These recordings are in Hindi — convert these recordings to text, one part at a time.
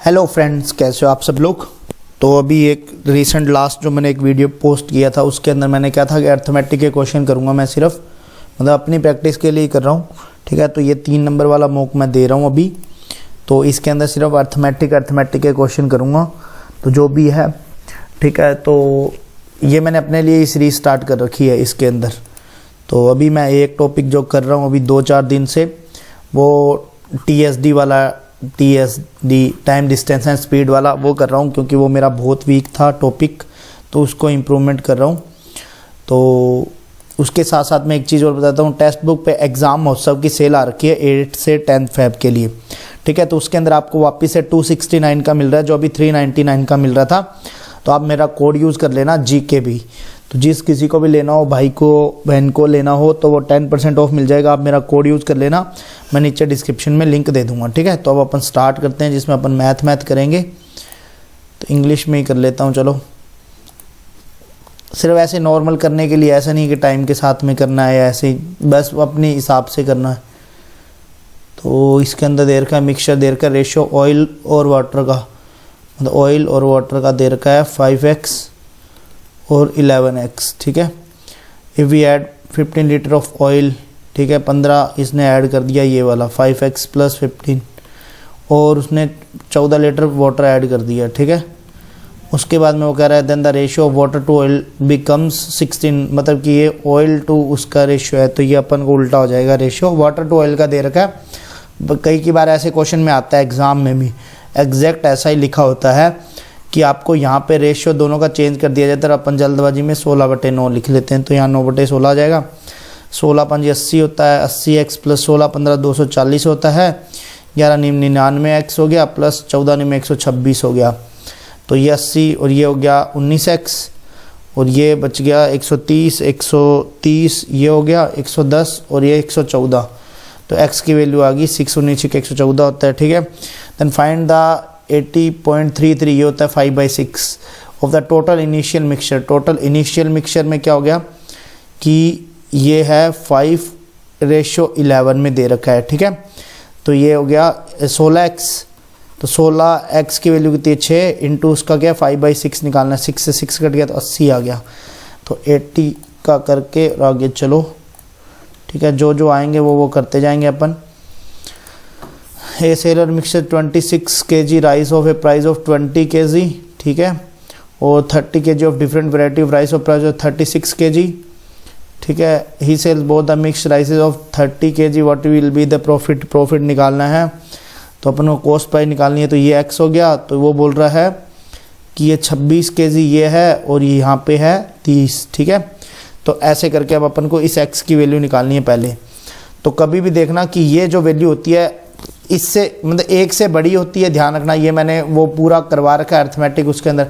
हेलो फ्रेंड्स, कैसे हो आप सब लोग। तो अभी एक रिसेंट लास्ट जो मैंने एक वीडियो पोस्ट किया था उसके अंदर मैंने क्या था कि अर्थमेटिक के क्वेश्चन करूँगा मैं, सिर्फ मतलब अपनी प्रैक्टिस के लिए ही कर रहा हूँ। ठीक है, तो ये 3 नंबर वाला मॉक मैं दे रहा हूँ अभी। तो इसके अंदर सिर्फ अर्थमेटिक के क्वेश्चन करूँगा, तो जो भी है। ठीक है, तो ये मैंने अपने लिए ही सीरीज स्टार्ट कर रखी है इसके अंदर। तो अभी मैं एक टॉपिक जो कर रहा हूँ अभी 2-4 दिन से, वो TSD वाला, TSD time distance and speed वाला वो कर रहा हूँ, क्योंकि वो मेरा बहुत वीक था टॉपिक, तो उसको इम्प्रूवमेंट कर रहा हूँ। तो उसके साथ साथ मैं एक चीज़ और बताता हूँ, टेक्स्ट बुक पे एग्ज़ाम महोत्सव की सेल आ रखी है 8 से 10 फेब के लिए। ठीक है, तो उसके अंदर आपको वापस से 269 का मिल रहा है, जो अभी 399 का मिल रहा था। तो आप मेरा कोड यूज़ कर लेना GKB। तो जिस किसी को भी लेना हो, भाई को बहन को लेना हो, तो वो 10% ऑफ मिल जाएगा। आप मेरा कोड यूज़ कर लेना, मैं नीचे डिस्क्रिप्शन में लिंक दे दूंगा। ठीक है, तो अब अपन स्टार्ट करते हैं, जिसमें अपन मैथ करेंगे। तो इंग्लिश में ही कर लेता हूँ, चलो। सिर्फ ऐसे नॉर्मल करने के लिए, ऐसा नहीं कि टाइम के साथ में करना है, ऐसे ही बस अपने हिसाब से करना है। तो इसके अंदर दे रखा है मिक्सचर, दे रखा है रेशियो ऑयल और वाटर का, मतलब ऑयल और वाटर का दे रखा है 5x और 11x। ठीक है, if we add 15 litre of oil, ठीक है, 15 इसने ऐड कर दिया ये वाला 5x + 15, और उसने 14 लीटर वाटर ऐड कर दिया। ठीक है, उसके बाद में वो कह रहा है then the ratio of water to oil becomes 16, मतलब कि ये ऑयल टू उसका रेशियो है, तो ये अपन को उल्टा हो जाएगा। रेशियो वाटर टू ऑयल का दे रखा है। कई बार ऐसे क्वेश्चन में आता है एग्ज़ाम में भी, एग्जैक्ट ऐसा ही लिखा होता है कि आपको यहाँ पे रेशियो दोनों का चेंज कर दिया जाता है। अपन जल्दबाजी में 16/9 लिख लेते हैं, तो यहाँ 9/16 आ जाएगा। 16 × 5 80 होता है, 80x + 16 15 240 होता है। 11 × 99x हो गया, प्लस 14 × 126 हो गया। तो ये 80 और ये हो गया 19x, और ये बच गया 130 ये हो गया 110, और ये 114। तो x की वैल्यू आ गई 6 19 114 होता है। ठीक है, देन फाइंड द 80.33, ये होता है 5/6 of the total initial mixture. Total initial mixture में क्या हो गया कि ये है 5:11 में दे रखा है। ठीक है, तो ये हो गया 16x, तो 16x की वैल्यू कितनी है 6, इंटू उसका क्या 5/6 निकालना है, 6 से 6 कट गया तो 80 आ गया। तो 80 का करके आगे चलो। ठीक है, जो जो आएंगे वो करते जाएंगे अपन। A seller mixture 26 kg rice of a price of 20 kg। ठीक है, और 30 kg of different variety of rice of price of 36 kg। ठीक है, he sells both the mixed rices of 30 kg, what will be the profit निकालना है। तो अपन को कॉस्ट प्राइस निकालनी है, तो ये x हो गया। तो वो बोल रहा है कि ये 26 kg ये है, और ये यहाँ पे है 30। ठीक है, तो ऐसे करके अब अपन को इस x की वैल्यू निकालनी है पहले। तो कभी भी देखना कि ये जो वैल्यू होती है इससे मतलब 1 से बड़ी होती है, ध्यान रखना। ये मैंने वो पूरा करवा रखा है अर्थमेटिक, उसके अंदर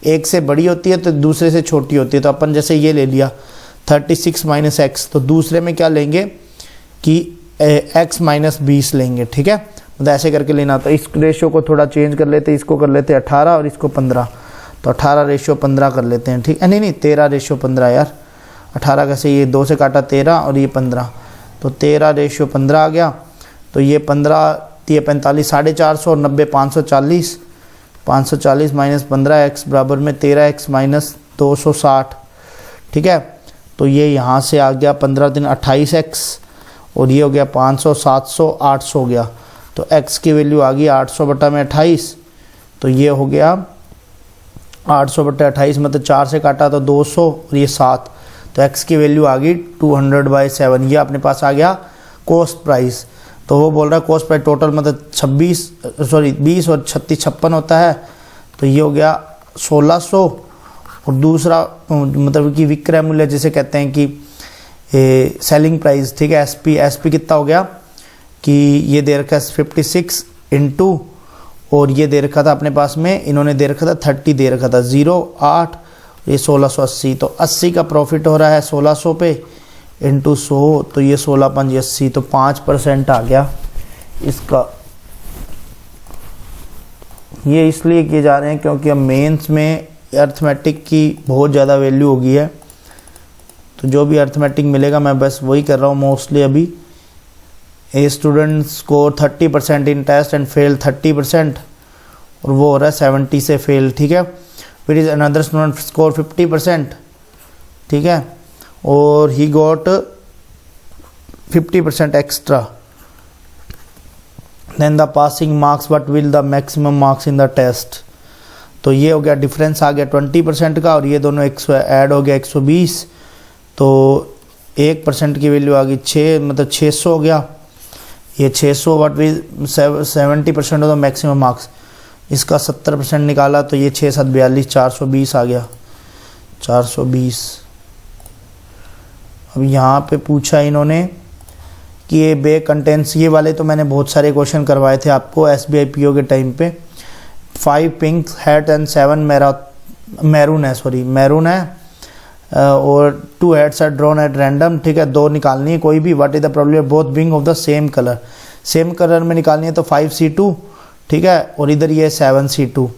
1 से बड़ी होती है तो दूसरे से छोटी होती है। तो अपन जैसे ये ले लिया 36 - x, तो दूसरे में क्या लेंगे कि x - 20 लेंगे। ठीक है, मतलब ऐसे करके लेना। तो इस रेशियो को थोड़ा चेंज कर लेते, इसको कर लेते 18 और इसको 15, तो 18:15 कर लेते हैं। ठीक है, नहीं 13:15 यार, 18 कैसे, ये 2 से काटा 13 और ये 15, तो 13:15 आ गया। तो ये 15 ये 45 450 और 90 540, 540 - 15x बराबर में 13x - 260। ठीक है, तो ये यहाँ से आ गया 15 दिन 28x, और ये हो गया 500 700 800 हो गया। तो x की वैल्यू आ गई 800/28, तो ये हो गया 800/28, मतलब 4 से काटा तो 200 और ये 7, तो x की वैल्यू आ गई 200/7। ये अपने पास आ गया कॉस्ट प्राइस। तो वो बोल रहा है कॉस्ट प्राइस टोटल मतलब 20 और 36 56 होता है, तो ये हो गया 1600। और दूसरा मतलब कि विक्रय मूल्य जिसे कहते हैं कि सेलिंग प्राइस। ठीक है, SP कितना हो गया कि ये दे रखा है 56 इंटू, और ये दे रखा था अपने पास में, इन्होंने दे रखा था 30 दे रखा था 0.8, ये 1680। तो 80 का प्रॉफिट हो रहा है 1600 पे इंटू 100, तो ये 16 × 5 80, तो 5% आ गया इसका। ये इसलिए किए जा रहे हैं क्योंकि अब मेंस में अर्थमेटिक की बहुत ज़्यादा वैल्यू हो गई है, तो जो भी अर्थमेटिक मिलेगा मैं बस वही कर रहा हूँ मोस्टली अभी। A student scored 30% in test and failed 30%, और वो हो रहा है 70 से फेल, ठीक है। फिर इज अनदर स्टूडेंट स्कोर 50%, ठीक है, और he got 50% extra, then the passing marks what will the maximum marks in the test. तो ये हो गया डिफरेंस आ गया 20% का, और ये दोनों ऐड हो गया 120, तो 1% की वैल्यू आ गई 6, मतलब 600 हो गया। ये 600 what will 70% of the maximum marks, इसका 70% निकाला तो ये 6 7 42 420 आ गया, 420। अब यहाँ पे पूछा इन्होंने कि ये बे कंटेंट्स, ये वाले तो मैंने बहुत सारे क्वेश्चन करवाए थे आपको SBI PO के टाइम पे। 5 पिंक हैट एंड 7 मैरून है, और 2 heads are drawn at random, ठीक है, 2 निकालनी है कोई भी। What is the problem both being of the same colour, same colour में निकालनी है तो 5C2, ठीक है, और इधर ये 7C2,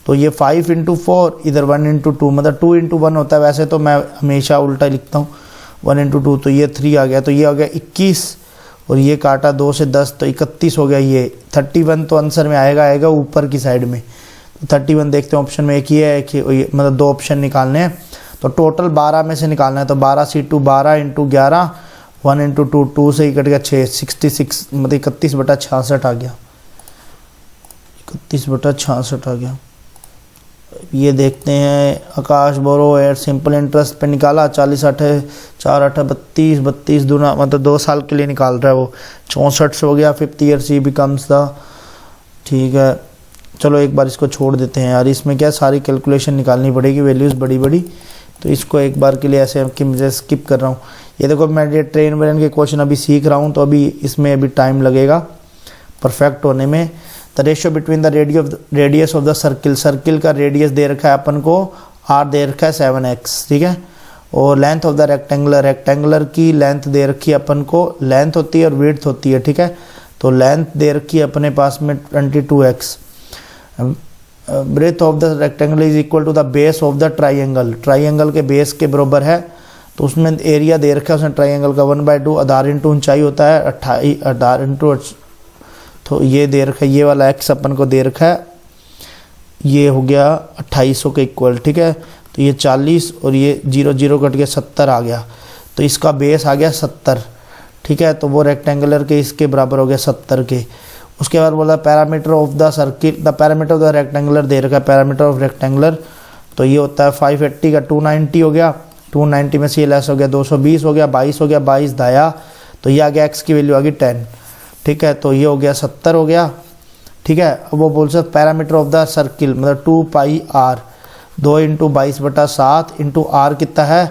तो ये 5 × 4, इधर 1 × 2, मतलब 2 × 1 होता है, वैसे तो मैं हमेशा उल्टा लिखता हूँ 1 × 2, तो ये 3 आ गया, तो ये हो गया 21, और ये काटा 2 से 10 तो 31 हो गया। ये 31 तो आंसर में आएगा ऊपर की साइड में, तो 31 देखते हैं ऑप्शन में, एक ये है कि मतलब 2 ऑप्शन निकालने हैं, तो टोटल 12 में से निकालना है, तो 12C2 12 × 11 1 × 2, 2 से ही कट गया 6, 66, मतलब 31/66 आ गया, 31/66 आ गया। ये देखते हैं आकाश बोरो एट सिंपल इंटरेस्ट पे निकाला, 40 8 4 8 32 32 दूना, मतलब 2 साल के लिए निकाल रहा है वो, 64 से हो गया। 5th year C becomes the, ठीक है, चलो एक बार इसको छोड़ देते हैं यार, इसमें क्या सारी कैलकुलेशन निकालनी पड़ेगी, वैल्यूज़ बड़ी बड़ी, तो इसको एक बार के लिए ऐसे कि मुझे स्किप कर रहा हूँ। ये देखो मैं ये ट्रेन वेन के क्वेश्चन अभी सीख रहा हूँ, तो अभी इसमें अभी टाइम लगेगा परफेक्ट होने में। The ratio between the radius of the circle, circle का रेडियस दे रखा है अपन को, r दे रखा है 7x, ठीक है, और length of the rectangular, rectangular की लेंथ दे रखी है अपन को, लेंथ होती है और विड्थ होती है, ठीक है, तो लेंथ दे रखी है अपने पास में 22x। Breadth of the rectangle is equal to the base of the triangle, triangle के बेस के बराबर है, तो उसमें एरिया दे रखा है उसने ट्राइंगल का 1/2, आधार इंटू ऊंचाई होता है 28, आधार इंटू, तो ये दे रखा है, ये वाला x अपन को दे रखा है, ये हो गया 2800 के इक्वल, ठीक है, तो ये 40 और ये 0 0 कट के 70 आ गया, तो इसका बेस आ गया 70, ठीक है, तो वो रेक्टेंगुलर के इसके बराबर हो गया 70 के। उसके बाद बोला parameter of the circle, the parameter of the rectangular दे रखा है, पैरामीटर ऑफ रेक्टेंगुलर, तो ये होता है 580 का 290 हो गया, 290 में से ये लेस हो गया 220 हो गया, 22 हो गया, 22 दाया, तो ये आ गया x की वैल्यू आ गई 10, ठीक है, तो ये हो गया 70 हो गया, ठीक है। अब वो बोल सकते पैरामीटर ऑफ द सर्किल मतलब 2πr, 2 × 22/7 × r कितना है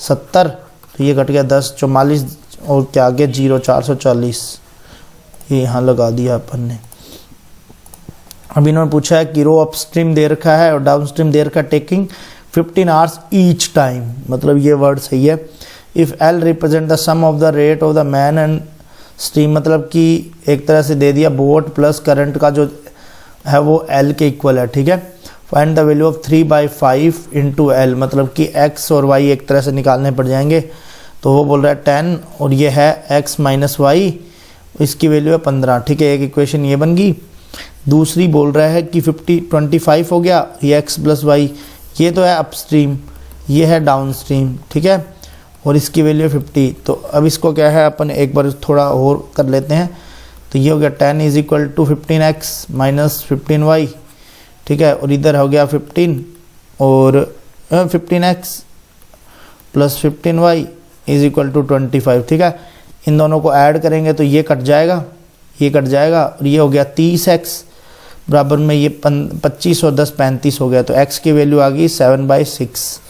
70, तो ये कट गया 10 44, और क्या आ गया 0 440, ये यहाँ लगा दिया अपन ने। अब इन्होंने पूछा है कि रो अपस्ट्रीम दे रखा है और डाउनस्ट्रीम दे रखा है, टेकिंग 15 आवर्स ईच टाइम, मतलब ये वर्ड सही है। If L represent the sum of the rate of the man and stream, मतलब कि एक तरह से दे दिया बोट प्लस करंट का जो है वो L के इक्वल है, ठीक है। Find the value of 3/5 × L, मतलब कि x और y एक तरह से निकालने पड़ जाएंगे, तो वो बोल रहा है 10 और ये है x - y, इसकी वैल्यू है 15, ठीक है, एक इक्वेशन ये बन गई। दूसरी बोल रहा है कि 25 हो गया, ये x + y, ये तो है अपस्ट्रीम, ये है डाउनस्ट्रीम, ठीक है, और इसकी वैल्यू 50। तो अब इसको क्या है अपन एक बार थोड़ा और कर लेते हैं, तो ये हो गया 10 = 15x - 15y, ठीक है, और इधर हो गया 15 और 15x + 15y = 25, ठीक है। इन दोनों को ऐड करेंगे तो ये कट जाएगा, ये कट जाएगा, और ये हो गया 30x बराबर में ये 25 और 10 35 हो गया, तो x की वैल्यू आ गई 7/6,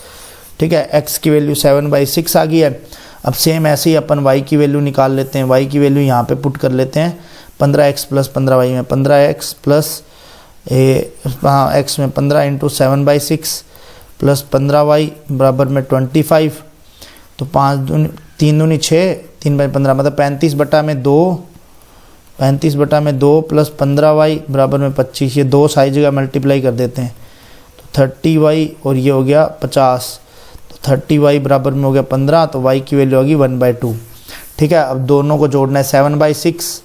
ठीक है, x की वैल्यू 7/6 आ गई है। अब सेम ऐसे ही अपन y की वैल्यू निकाल लेते हैं, y की वैल्यू यहाँ पे पुट कर लेते हैं, 15x + 15y में 15x प्लस हाँ x में 15 × 7/6 प्लस 15y बराबर में 25, तो 5 दूनी 3 दूनी 6, 3/15 मतलब 35/2, 35/2 प्लस 15y बराबर में 25, ये 2 सारी जगह मल्टीप्लाई कर देते हैं, तो 30y और ये हो गया 50, तो 30y बराबर में हो गया 15, तो y की वैल्यू होगी 1/2, ठीक है। अब दोनों को जोड़ना है, 7/6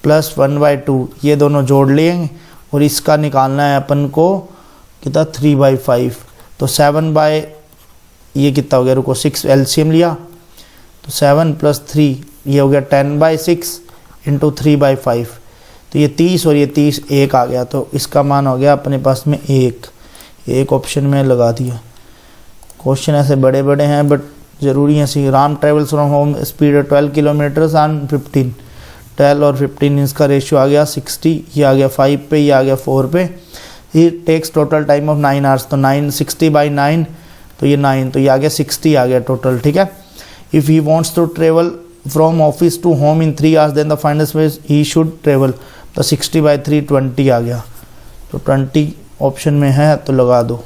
प्लस 1/2, ये दोनों जोड़ लेंगे और इसका निकालना है अपन को कितना 3/5। तो 7 बाय ये कितना हो गया, रुको 6 एलसीएम लिया तो 7 + 3 ये हो गया 10/6 × 3/5। तो ये 30 और ये 30 1 आ गया। तो इसका मान हो गया अपने पास में 1 ऑप्शन में लगा दिया। क्वेश्चन ऐसे बड़े बड़े हैं बट ज़रूरी है। C Ram travels from home speed 12 kilometres on 15। 12 और 15 इसका रेशियो आ गया 60, ये आ गया 5 पे, ये आ गया 4 पे। ये takes total time of 9 hours. तो 9 60/9 तो ये 9, तो ये आ गया 60 आ गया टोटल, ठीक है। If he wants to travel from office to home in 3 hours then the final space he should travel. तो 60/3 20 आ गया। तो 20 ऑप्शन में है तो लगा दो।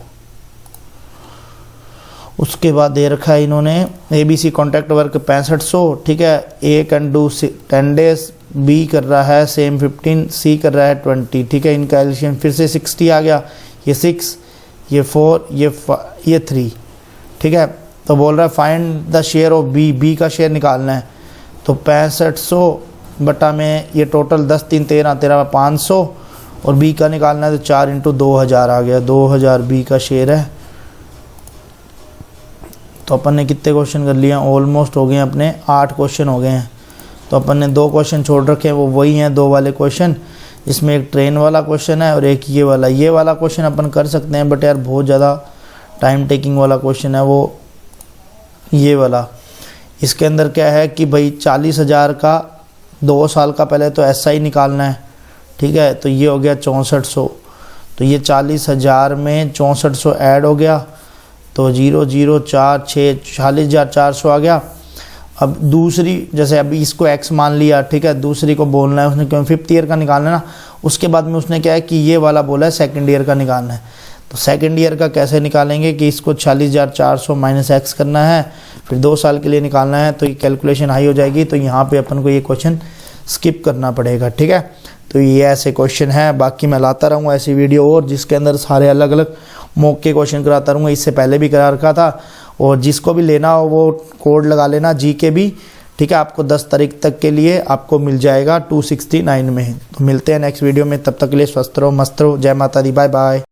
उसके बाद दे रखा है इन्होंने ABC कॉन्ट्रैक्ट वर्क 6500, ठीक है। A can do 10 days, B कर रहा है सेम 15, C कर रहा है 20, ठीक है। इनका एल्शियम फिर से 60 आ गया, ये 6, ये 4, ये 3, ठीक है। तो बोल रहा है find the share of B का शेयर निकालना है। तो 6500 बटा में ये टोटल 10 3 13 500 और B का निकालना है तो 4 × 2000 आ गया। 2000 B का शेयर है। तो अपन ने कितने क्वेश्चन कर लिए हैं, ऑलमोस्ट हो गए हैं अपने 8 क्वेश्चन हो गए हैं। तो अपन ने 2 क्वेश्चन छोड़ रखे हैं, वो वही हैं 2 वाले क्वेश्चन, जिसमें एक ट्रेन वाला क्वेश्चन है और एक ये वाला क्वेश्चन अपन कर सकते हैं बट यार बहुत ज़्यादा टाइम टेकिंग वाला क्वेश्चन है वो ये वाला। इसके अंदर क्या है कि भाई 40,000 का 2 साल का पहले तो SI निकालना है, ठीक है। तो ये हो गया 6400। तो ये 40,000 में 6400 ऐड हो गया तो 0 0 4 6 40,400 आ गया। अब दूसरी, जैसे अभी इसको X मान लिया, ठीक है। दूसरी को बोलना है उसने, क्योंकि 5th ईयर का निकालना है ना। उसके बाद में उसने क्या है कि ये वाला बोला है 2nd ईयर का निकालना है। तो 2nd ईयर का कैसे निकालेंगे कि इसको 40,400 माइनस X करना है, फिर 2 साल के लिए निकालना है। तो ये कैलकुलेशन हाई हो जाएगी। तो यहाँ पे अपन को ये क्वेश्चन स्किप करना पड़ेगा, ठीक है। तो ये ऐसे क्वेश्चन है। बाकी मैं लाता रहूँगा ऐसी वीडियो और जिसके अंदर सारे अलग अलग मॉक के क्वेश्चन कराता रहूँगा। इससे पहले भी करा रखा था। और जिसको भी लेना हो वो कोड लगा लेना GK भी, ठीक है। आपको 10 तारीख तक के लिए आपको मिल जाएगा 269 में। तो मिलते हैं नेक्स्ट वीडियो में, तब तक के लिए स्वस्थ रहो, मस्त रहो। जय माता दी, बाय बाय।